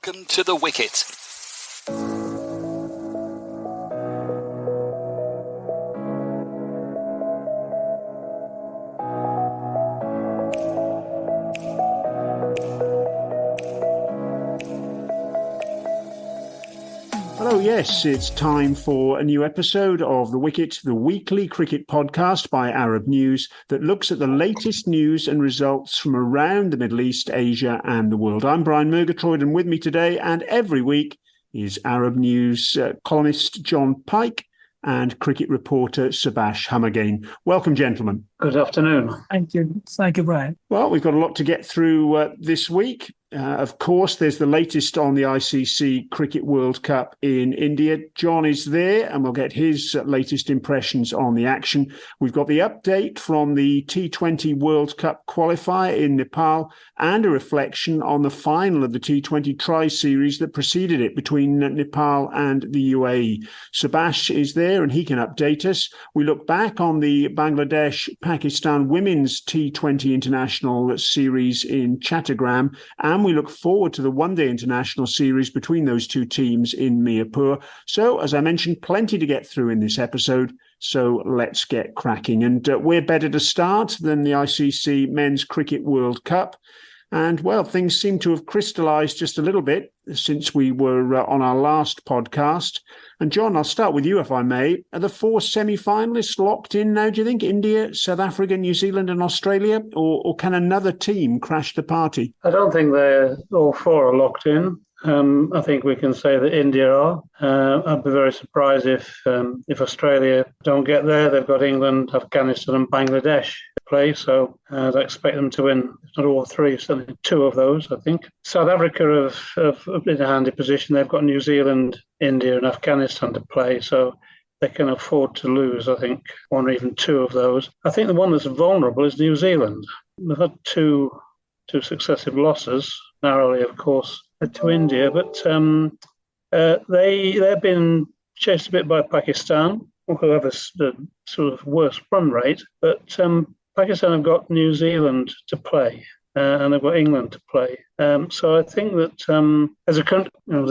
Welcome to the Wicket. Hello, yes, it's time for a new episode of The Wicket, the weekly cricket podcast by Arab News that looks at the latest news and results from around the Middle East, Asia and the world. I'm Brian Murgatroyd, and with me today and every week is Arab News columnist Jon Pike and cricket reporter Subas Humagain. Welcome, gentlemen. Good afternoon. Thank you, Brian. Well, we've got a lot to get through this week. Of course, there's the latest on the ICC Cricket World Cup in India. Jon is there, and we'll get his latest impressions on the action. We've got the update from the T20 World Cup qualifier in Nepal and a reflection on the final of the T20 Tri-Series that preceded it between Nepal and the UAE. Subas is there, and he can update us. We look back on the Bangladesh-Pakistan Women's T20 International Series in Chattogram, and we look forward to the one-day international series between those two teams in Mirpur. So, as I mentioned, plenty to get through in this episode. So let's get cracking. And where better to start than the ICC Men's Cricket World Cup? And, well, things seem to have crystallised just a little bit since we were on our last podcast. And, Jon, I'll start with you, if I may. Are the four semi-finalists locked in now, do you think? India, South Africa, New Zealand and Australia? Or can another team crash the party? I don't think all four are locked in. I think we can say that India are. I'd be very surprised if Australia don't get there. They've got England, Afghanistan and Bangladesh to play, so I'd expect them to win, if not all three, certainly two of those, I think. South Africa have in a handy position. They've got New Zealand, India and Afghanistan to play, so they can afford to lose, I think, one or even two of those. I think the one that's vulnerable is New Zealand. They've had two successive losses, narrowly, of course, to India, but they've been chased a bit by Pakistan, who have a sort of worse run rate. But Pakistan have got New Zealand to play, and they've got England to play. So I think that there's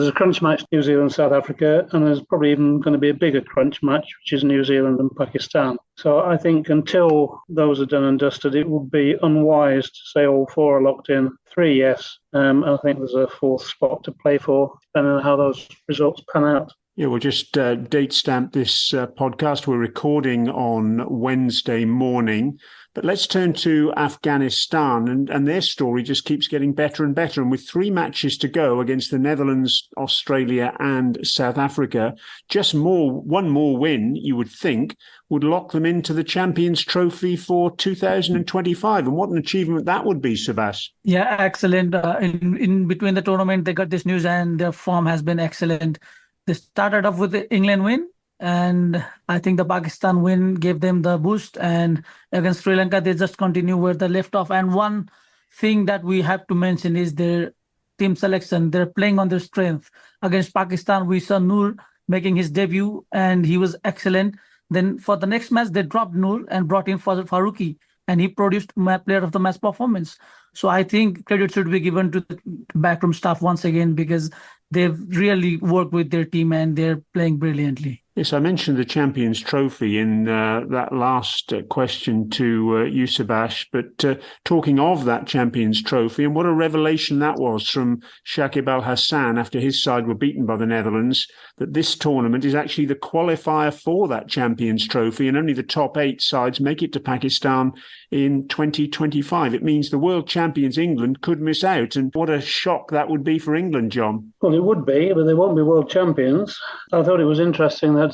a crunch match, New Zealand, South Africa, and there's probably even going to be a bigger crunch match, which is New Zealand and Pakistan. So I think until those are done and dusted, it would be unwise to say all four are locked in. Three, yes. I think there's a fourth spot to play for, depending on how those results pan out. Yeah, we'll just date stamp this podcast. We're recording on Wednesday morning. But let's turn to Afghanistan, and their story just keeps getting better and better. And with 3 matches to go against the Netherlands, Australia and South Africa, just one more win, you would think, would lock them into the Champions Trophy for 2025. And what an achievement that would be, Subas. Yeah, excellent. In between the tournament, they got this news and their form has been excellent. They started off with the England win, and I think the Pakistan win gave them the boost. And against Sri Lanka, they just continue where they left off. And one thing that we have to mention is their team selection. They're playing on their strength. Against Pakistan, we saw Noor making his debut, and he was excellent. Then for the next match, they dropped Noor and brought in Fazal Farooqi, and he produced player of the match performance. So I think credit should be given to the backroom staff once again, because they've really worked with their team and they're playing brilliantly. Yes, I mentioned the Champions Trophy in that last question to you, Subas, but talking of that Champions Trophy, and what a revelation that was from Shakib Al Hassan after his side were beaten by the Netherlands, that this tournament is actually the qualifier for that Champions Trophy, and only the top 8 sides make it to Pakistan in 2025. It means the world champions England could miss out, and what a shock that would be for England, Jon. Well, it would be, but they won't be world champions. I thought it was interesting that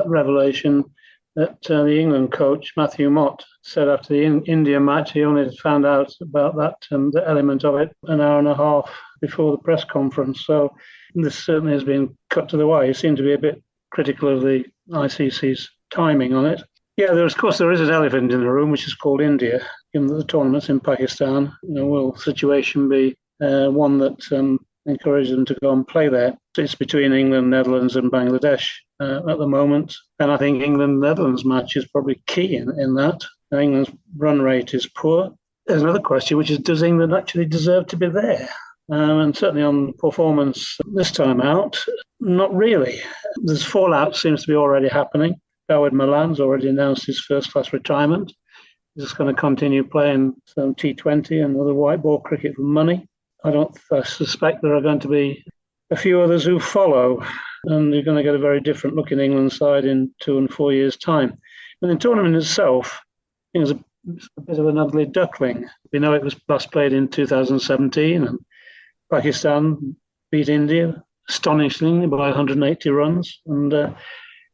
revelation that the England coach, Matthew Mott, said after the India match. He only found out about that, the element of it, an hour and a half before the press conference. So this certainly has been cut to the wire. He seemed to be a bit critical of the ICC's timing on it. Yeah, there is an elephant in the room, which is called India. Given that the tournament's in Pakistan, will the situation be one that encourages them to go and play there? It's between England, Netherlands and Bangladesh at the moment. And I think England-Netherlands match is probably key in that. England's run rate is poor. There's another question, which is, does England actually deserve to be there? and certainly on performance this time out, not really. There's fallout seems to be already happening. Howard Milan's already announced his first-class retirement. He's just going to continue playing some T20 and other white ball cricket for money. I suspect there are going to be a few others who follow, and you're going to get a very different looking England side in 2 and 4 years' time. And the tournament itself, I think, is a bit of an ugly duckling. We know it was last played in 2017, and Pakistan beat India astonishingly by 180 runs, and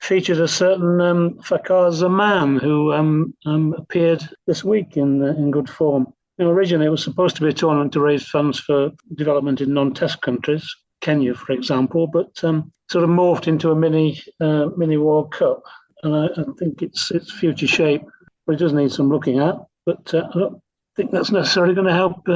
featured a certain Fakhar Zaman, who appeared this week in good form. Originally, it was supposed to be a tournament to raise funds for development in non-test countries, Kenya, for example, but sort of morphed into a mini World Cup. And I think its future shape, it does need some looking at, but I don't think that's necessarily going to help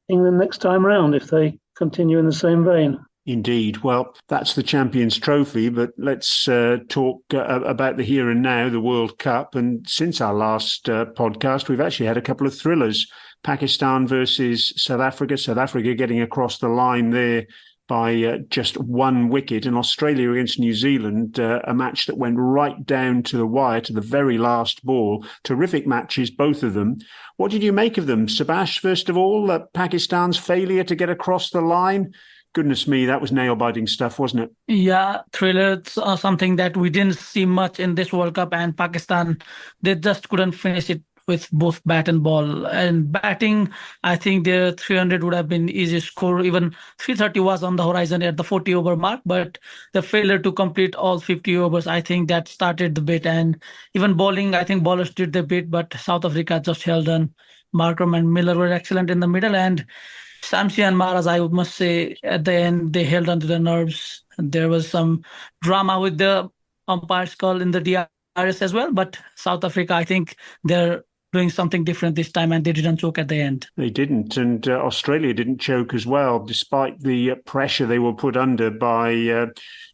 England next time round if they continue in the same vein. Indeed. Well, that's the Champions Trophy, but let's talk about the here and now, the World Cup. And since our last podcast, we've actually had a couple of thrillers. Pakistan versus South Africa. South Africa getting across the line there by just 1 wicket, and Australia against New Zealand, a match that went right down to the wire, to the very last ball. Terrific matches, both of them. What did you make of them? Subas, first of all, Pakistan's failure to get across the line. Goodness me, that was nail-biting stuff, wasn't it? Yeah, thrillers are something that we didn't see much in this World Cup, and Pakistan, they just couldn't finish it with both bat and ball. And batting, I think their 300 would have been easy score. Even 330 was on the horizon at the 40-over mark, but the failure to complete all 50 overs, I think that started the bit. And even bowling, I think bowlers did the bit, but South Africa just held on. Markram and Miller were excellent in the middle, and Shamsi and Maharaj, I must say, at the end, they held onto the nerves. There was some drama with the umpire's call in the DRS as well, but South Africa, I think they're doing something different this time, and they didn't choke at the end. They didn't, and Australia didn't choke as well, despite the pressure they were put under by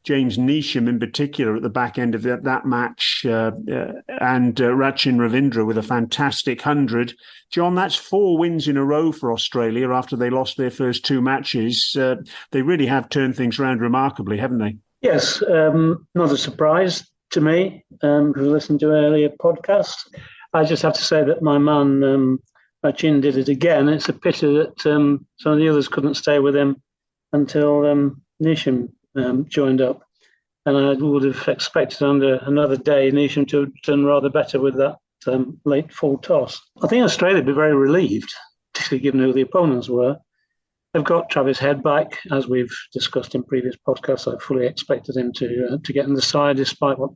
James Neesham in particular at the back end of that match, and Rachin Ravindra with a fantastic 100. John, that's 4 wins in a row for Australia after they lost their first 2 matches. They really have turned things around remarkably, haven't they? Yes, not a surprise to me, who listened to earlier podcasts. I just have to say that my man, Rachin, did it again. It's a pity that some of the others couldn't stay with him until Neesham joined up. And I would have expected under another day Neesham to have done rather better with that late full toss. I think Australia would be very relieved, particularly given who the opponents were. They've got Travis Head back, as we've discussed in previous podcasts. I fully expected him to get in the side, despite what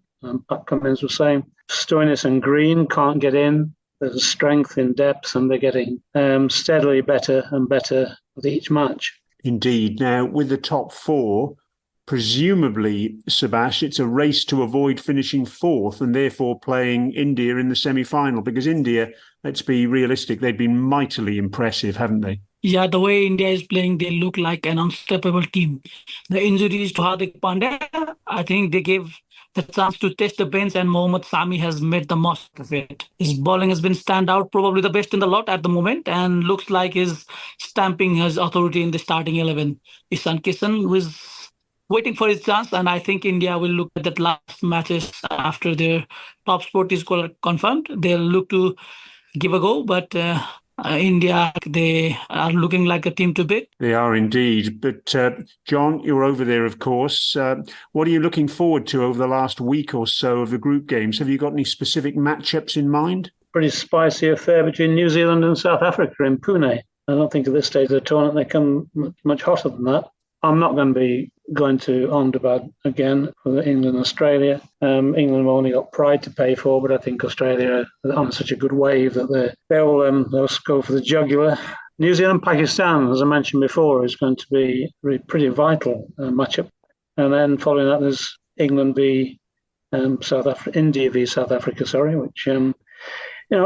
Pat Cummins was saying. Stoinis and Green can't get in. There's a strength in depth, and they're getting steadily better and better with each match. Indeed. Now, with the top 4, presumably, Subas, it's a race to avoid finishing 4th and therefore playing India in the semi-final, because India, let's be realistic, they've been mightily impressive, haven't they? Yeah, the way India is playing, they look like an unstoppable team. The injuries to Hardik Pandya, I think they gave the chance to test the bench, and Mohammad Sami has made the most of it. His bowling has been standout, probably the best in the lot at the moment, and looks like he's stamping his authority in the starting 11. Ishan Kishan, who is waiting for his chance, and I think India will look at that last matches after their top spot is confirmed. They'll look to give a go, but India, they are looking like a team to beat. They are indeed. But John, you're over there, of course. What are you looking forward to over the last week or so of the group games? Have you got any specific matchups in mind? Pretty spicy affair between New Zealand and South Africa in Pune. I don't think at this stage of the tournament they come much hotter than that. I'm not going to be going to Ahmedabad again for England-Australia. England have only got pride to pay for, but I think Australia are on such a good wave that they'll go for the jugular. New Zealand-Pakistan, as I mentioned before, is going to be a pretty vital matchup. And then following that, there's England v India v South Africa, which,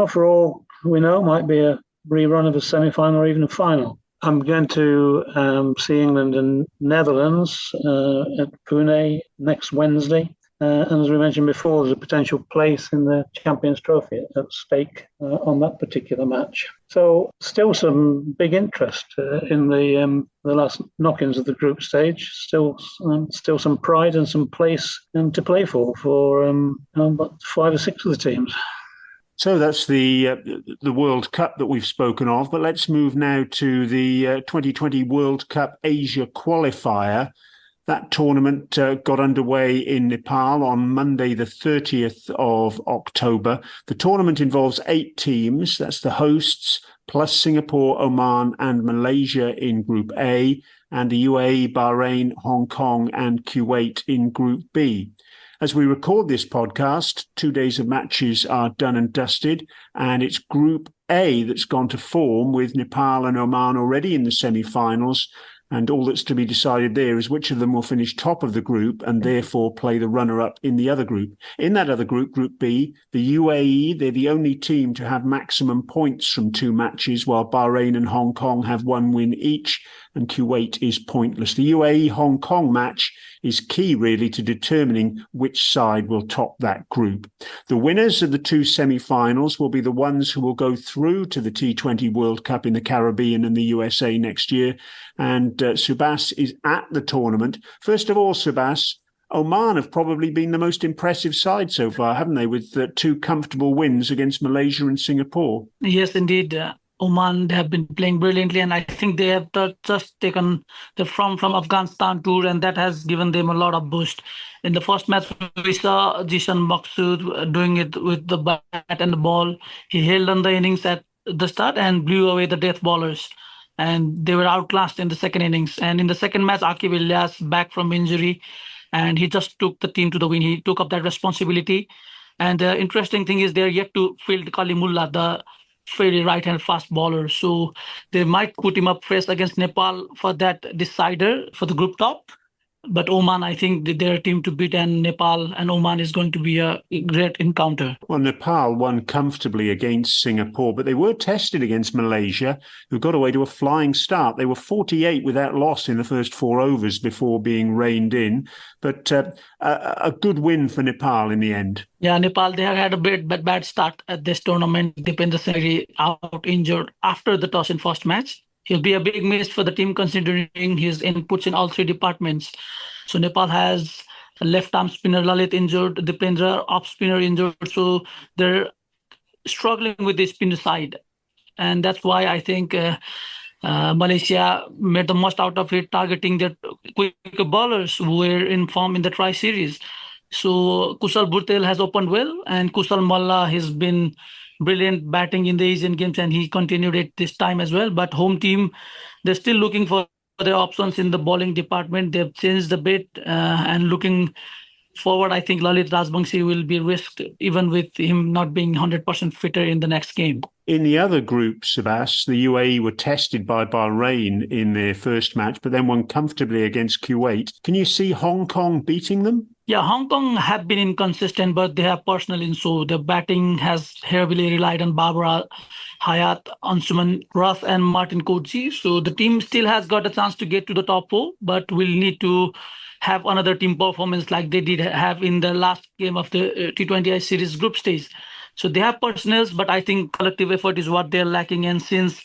for all we know, might be a rerun of a semi-final or even a final. I'm going to see England and Netherlands at Pune next Wednesday. And as we mentioned before, there's a potential place in the Champions Trophy at stake on that particular match. So still some big interest in the last knock-ins of the group stage. Still some pride and some place to play for 5 or 6 of the teams. So that's the World Cup that we've spoken of. But let's move now to the 2020 World Cup Asia qualifier. That tournament got underway in Nepal on Monday, the 30th of October. The tournament involves 8 teams. That's the hosts, plus Singapore, Oman and Malaysia in Group A, and the UAE, Bahrain, Hong Kong and Kuwait in Group B. As we record this podcast, 2 days of matches are done and dusted, and it's Group A that's gone to form with Nepal and Oman already in the semi-finals. And all that's to be decided there is which of them will finish top of the group and therefore play the runner-up in the other group. In that other group, Group B, the UAE, they're the only team to have maximum points from 2 matches, while Bahrain and Hong Kong have 1 win each, and Kuwait is pointless. The UAE-Hong Kong match is key, really, to determining which side will top that group. The winners of the 2 semi-finals will be the ones who will go through to the T20 World Cup in the Caribbean and the USA next year. And Subas is at the tournament. First of all, Subas, Oman have probably been the most impressive side so far, haven't they, with 2 comfortable wins against Malaysia and Singapore? Yes, indeed. Oman, they have been playing brilliantly, and I think they have just taken the from Afghanistan tour, and that has given them a lot of boost. In the first match, we saw Jishan Maksud doing it with the bat and the ball. He held on the innings at the start and blew away the death bowlers, and they were outclassed in the second innings. And in the second match, Aqib Ilyas back from injury, and he just took the team to the win. He took up that responsibility. And the interesting thing is they're yet to field Kalimullah, the very right-hand fast bowler. So they might put him up first against Nepal for that decider for the group top. But Oman, I think they're a team to beat, and Nepal and Oman is going to be a great encounter. Well, Nepal won comfortably against Singapore, but they were tested against Malaysia, who got away to a flying start. They were 48 without loss in the first 4 overs before being reined in. But a good win for Nepal in the end. Yeah, Nepal, they have had a bad start at this tournament. Dipendra Sangri out injured after the toss in first match. He'll be a big miss for the team considering his inputs in all 3 departments. So Nepal has a left-arm spinner Lalit injured, Dipendra off spinner injured. So they're struggling with the spinner side. And that's why I think Malaysia made the most out of it, targeting their quick bowlers who were in form in the tri-series. So Kusal Bhurtel has opened well, and Kusal Malla has been brilliant batting in the Asian Games, and he continued it this time as well. But home team, they're still looking for their options in the bowling department. They've changed a bit, and looking forward, I think Lalit Rajbangshi will be risked, even with him not being 100% fitter in the next game. In the other group, Subas, the UAE were tested by Bahrain in their first match, but then won comfortably against Kuwait. Can you see Hong Kong beating them? Yeah, Hong Kong have been inconsistent, but they have personal in. So the batting has heavily relied on Barbara Hayat, Ansuman Ruff, and Martin Kodji. So the team still has got a chance to get to the top 4, but will need to have another team performance like they did have in the last game of the T20I series group stage. So they have personnel, but I think collective effort is what they're lacking. And since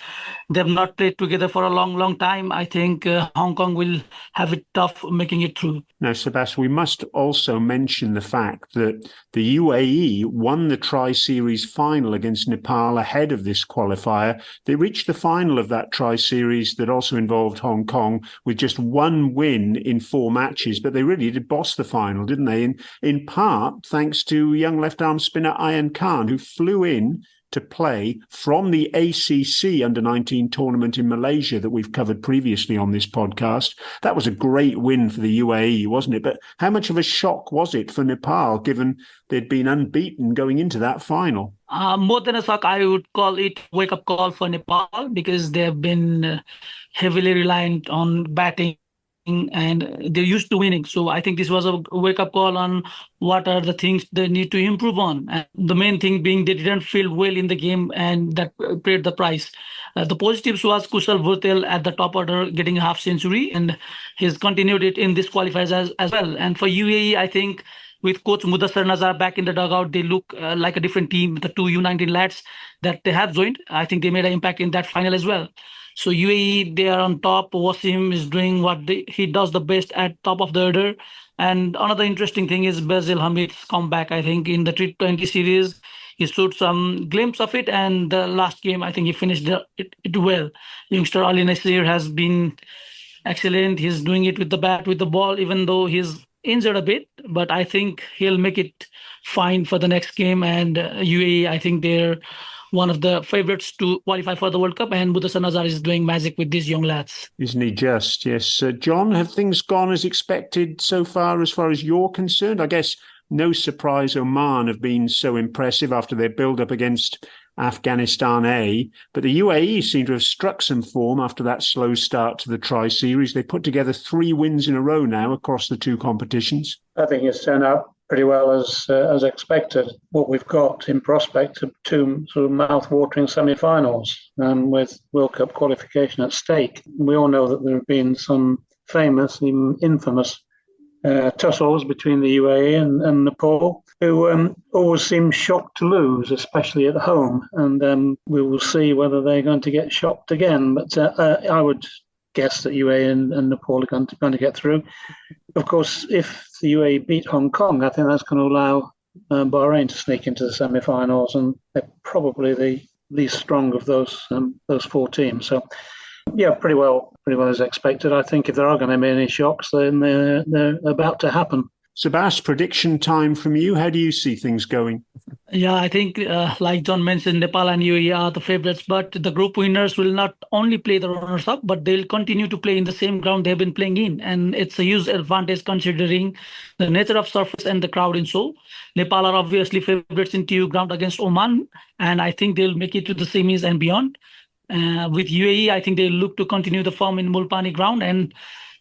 they've not played together for a long time, I think Hong Kong will have it tough making it through. Now, Sebastian, we must also mention the fact that the UAE won the Tri-Series final against Nepal ahead of this qualifier. They reached the final of that Tri-Series that also involved Hong Kong with just 1 win in 4 matches, but they really did boss the final, didn't they? In part, thanks to young left-arm spinner Ayan Khan, who flew in to play from the ACC Under-19 tournament in Malaysia that we've covered previously on this podcast. That was a great win for the UAE, wasn't it? But how much of a shock was it for Nepal, given they'd been unbeaten going into that final? More than a shock, I would call it a wake-up call for Nepal, because they've been heavily reliant on batting, and they're used to winning. So I think this was a wake-up call on what are the things they need to improve on. And the main thing being they didn't feel well in the game, and that paid the price. The positives was Kusal Bhurtel at the top order getting a half century, and he's continued it in this qualifiers as well. And for UAE, I think with coach Mudassar Nazar back in the dugout, they look like a different team. The two U19 lads that they have joined, I think they made an impact in that final as well. So UAE, they are on top. Wasim is doing what he does the best at top of the order. And another interesting thing is Basil Hamid's comeback. I think in the T20 series, he showed some glimpse of it. And the last game, I think he finished it well. Youngster Ali Nasir has been excellent. He's doing it with the bat, with the ball, even though he's injured a bit. But I think he'll make it fine for the next game. And UAE, I think they're one of the favorites to qualify for the World Cup. And Mudassar Nazar is doing magic with these young lads. Isn't he just? Yes. John, have things gone as expected so far as you're concerned? I guess no surprise Oman have been so impressive after their build-up against Afghanistan A, but the UAE seem to have struck some form after that slow start to the Tri-Series. They put together 3 wins in a row now across the 2 competitions. I think it's turned out pretty well as expected. What we've got in prospect are 2 sort of mouth-watering semi-finals with World Cup qualification at stake. We all know that there have been some famous, even infamous tussles between the UAE and Nepal, who always seem shocked to lose, especially at home. And we will see whether they're going to get shocked again. But I would guess that UAE and Nepal are going to get through. Of course, if the UAE beat Hong Kong, I think that's going to allow Bahrain to sneak into the semi-finals, and they're probably the least strong of those 4 teams. So, yeah, pretty well as expected. I think if there are going to be any shocks, then they're about to happen. Subas, prediction time from you. How do you see things going? Yeah, I think like John mentioned, Nepal and UAE are the favorites, but the group winners will not only play the runners-up, but they'll continue to play in the same ground they've been playing in. And it's a huge advantage considering the nature of surface and the crowd in Seoul. Nepal are obviously favorites in TU ground against Oman, and I think they'll make it to the semis and beyond. With UAE, I think they'll look to continue the form in Mulpani ground, and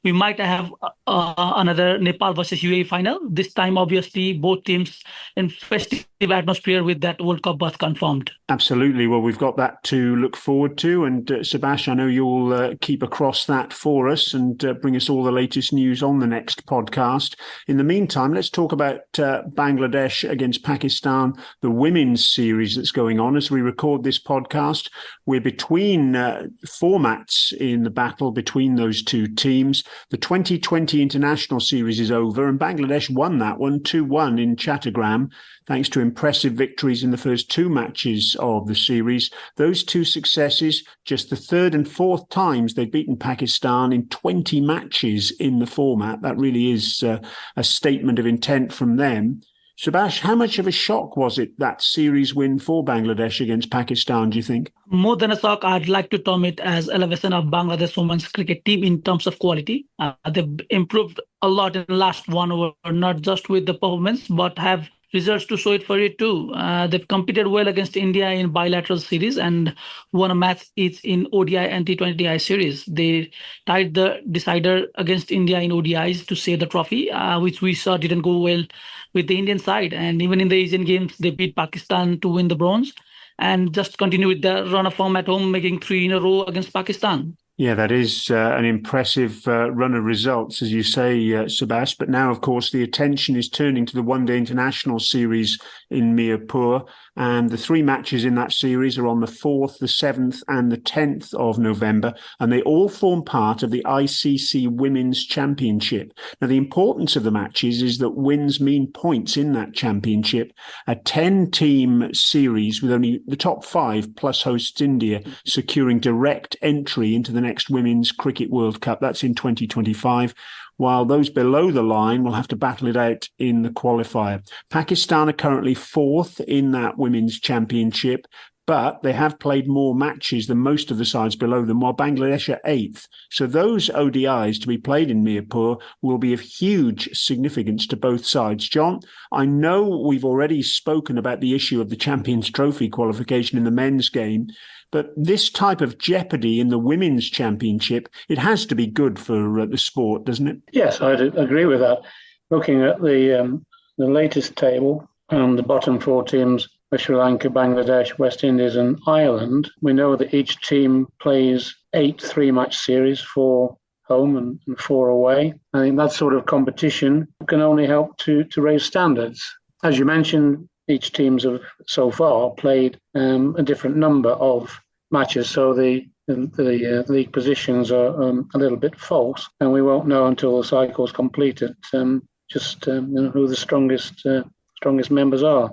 we might have another Nepal versus UAE final. This time, obviously, both teams in festive atmosphere with that World Cup berth confirmed. Absolutely. Well, we've got that to look forward to. And Subas, I know you'll keep across that for us and bring us all the latest news on the next podcast. In the meantime, let's talk about Bangladesh against Pakistan, the women's series that's going on. As we record this podcast, we're between formats in the battle between those 2 teams. The 2020 International Series is over, and Bangladesh won that one 2-1 in Chattogram, thanks to impressive victories in the first 2 matches of the series. Those 2 successes, just the 3rd and 4th times they've beaten Pakistan in 20 matches in the format. That really is a statement of intent from them. Subas, how much of a shock was it, that series win for Bangladesh against Pakistan, do you think? More than a shock, I'd like to term it as elevation of Bangladesh women's cricket team in terms of quality. They've improved a lot in the last 1 over, not just with the performance, but have results to show it for it too. They've competed well against India in bilateral series and won a match each in ODI and T20I series. They tied the decider against India in ODIs to save the trophy, which we saw didn't go well with the Indian side. And even in the Asian Games, they beat Pakistan to win the bronze and just continue with the run of form at home, making 3 in a row against Pakistan. Yeah, that is an impressive run of results, as you say, Subas. But now, of course, the attention is turning to the one-day international series in Mirpur. And the 3 matches in that series are on the 4th, the 7th and the 10th of November. And they all form part of the ICC Women's Championship. Now, the importance of the matches is that wins mean points in that championship. A 10-team series with only the top 5 plus hosts India securing direct entry into the next Women's Cricket World Cup. That's in 2025. While those below the line will have to battle it out in the qualifier. Pakistan are currently 4th in that Women's Championship, but they have played more matches than most of the sides below them, while Bangladesh are 8th. So those ODIs to be played in Mirpur will be of huge significance to both sides. John, I know we've already spoken about the issue of the Champions Trophy qualification in the men's game, but this type of jeopardy in the Women's Championship, it has to be good for the sport, doesn't it? Yes, I'd agree with that. Looking at the latest table and the bottom 4 teams, Sri Lanka, Bangladesh, West Indies and Ireland, we know that each team plays 8 3-match series for home and 4 away. I think that sort of competition can only help to raise standards. As you mentioned, each teams have so far played a different number of matches, so the league positions are a little bit false, and we won't know until the cycle's completed who the strongest members are.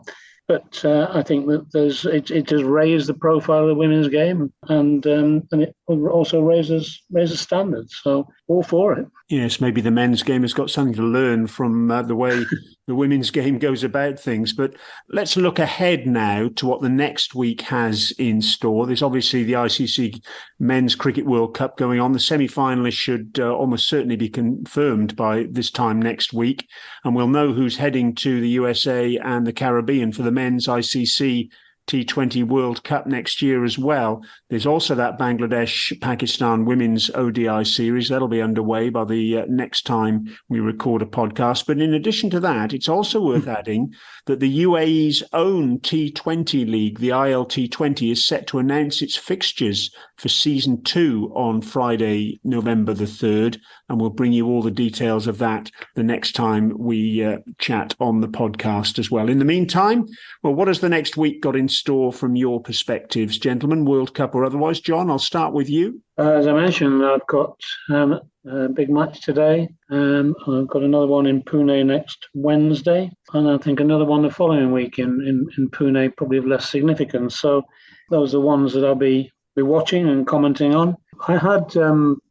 But I think that it has raised the profile of the women's game, and it also raises standards. So all for it. Yes, maybe the men's game has got something to learn from the way the women's game goes about things. But let's look ahead now to what the next week has in store. There's obviously the ICC Men's Cricket World Cup going on. The semi-finalists should almost certainly be confirmed by this time next week. And we'll know who's heading to the USA and the Caribbean for the men's ICC T20 World Cup next year as well. There's also that Bangladesh-Pakistan Women's ODI series. That'll be underway by the next time we record a podcast. But in addition to that, it's also worth adding that the UAE's own T20 league, the ILT20, is set to announce its fixtures for Season 2 on Friday, November the 3rd. And we'll bring you all the details of that the next time we chat on the podcast as well. In the meantime, well, what has the next week got in store from your perspectives, gentlemen, World Cup or otherwise? John, I'll start with you. As I mentioned, I've got a big match today. I've got another one in Pune next Wednesday, and I think another one the following week in Pune, probably of less significance. So those are the ones that I'll be watching and commenting on. I had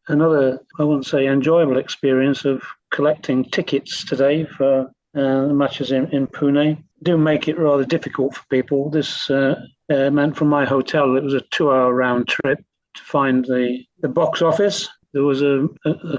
another, I wouldn't say enjoyable experience of collecting tickets today for the matches in Pune. Do make it rather difficult for people. This meant from my hotel, it was a 2-hour round trip to find the box office. There was a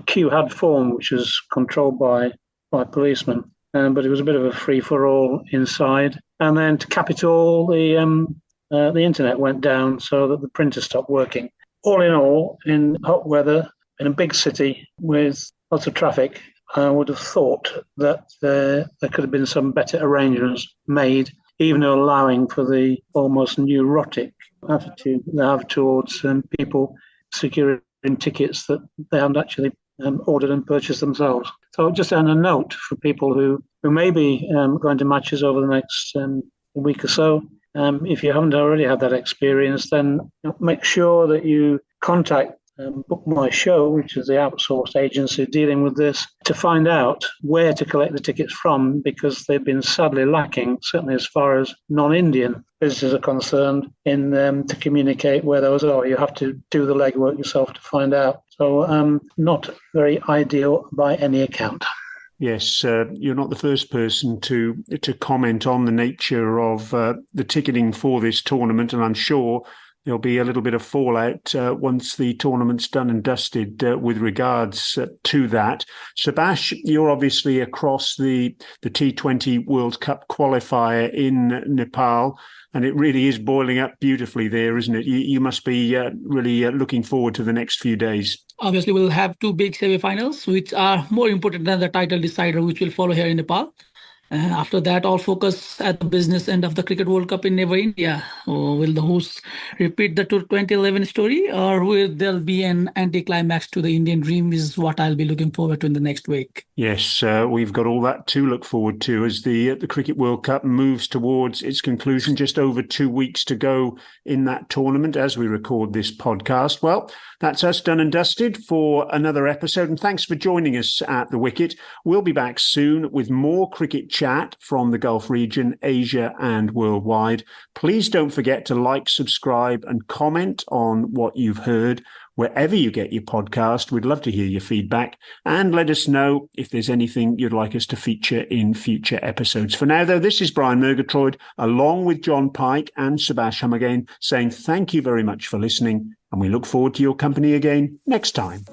queue had formed, which was controlled by policemen, but it was a bit of a free-for-all inside. And then to cap it all, the internet went down so that the printer stopped working. All in all, in hot weather, in a big city with lots of traffic, I would have thought that there could have been some better arrangements made, even allowing for the almost neurotic attitude they have towards people securing tickets that they haven't actually ordered and purchased themselves. So just on a note for people who may be going to matches over the next week or so, if you haven't already had that experience, then make sure that you contact Book My Show, which is the outsourced agency dealing with this, to find out where to collect the tickets from, because they've been sadly lacking, certainly as far as non-Indian visitors are concerned, in to communicate where those are. You have to do the legwork yourself to find out. So not very ideal by any account. Yes, you're not the first person to comment on the nature of the ticketing for this tournament, and I'm sure there'll be a little bit of fallout once the tournament's done and dusted with regards to that. Subas, you're obviously across the T20 World Cup qualifier in Nepal, and it really is boiling up beautifully there, isn't it? You must be really looking forward to the next few days. Obviously, we'll have 2 big semi-finals, which are more important than the title decider, which will follow here in Nepal. After that, all focus at the business end of the Cricket World Cup in Never India. Will the hosts repeat the 2011 story, or will there be an anticlimax to the Indian dream, is what I'll be looking forward to in the next week. Yes, we've got all that to look forward to as the Cricket World Cup moves towards its conclusion. Just over 2 weeks to go in that tournament as we record this podcast. Well, that's us done and dusted for another episode, and thanks for joining us at The Wicket. We'll be back soon with more cricket chat from the Gulf region, Asia and worldwide. Please don't forget to like, subscribe and comment on what you've heard wherever you get your podcast. We'd love to hear your feedback, and let us know if there's anything you'd like us to feature in future episodes. For now, though, this is Brian Murgatroyd, along with Jon Pike and Subas Humagain, saying thank you very much for listening, and we look forward to your company again next time.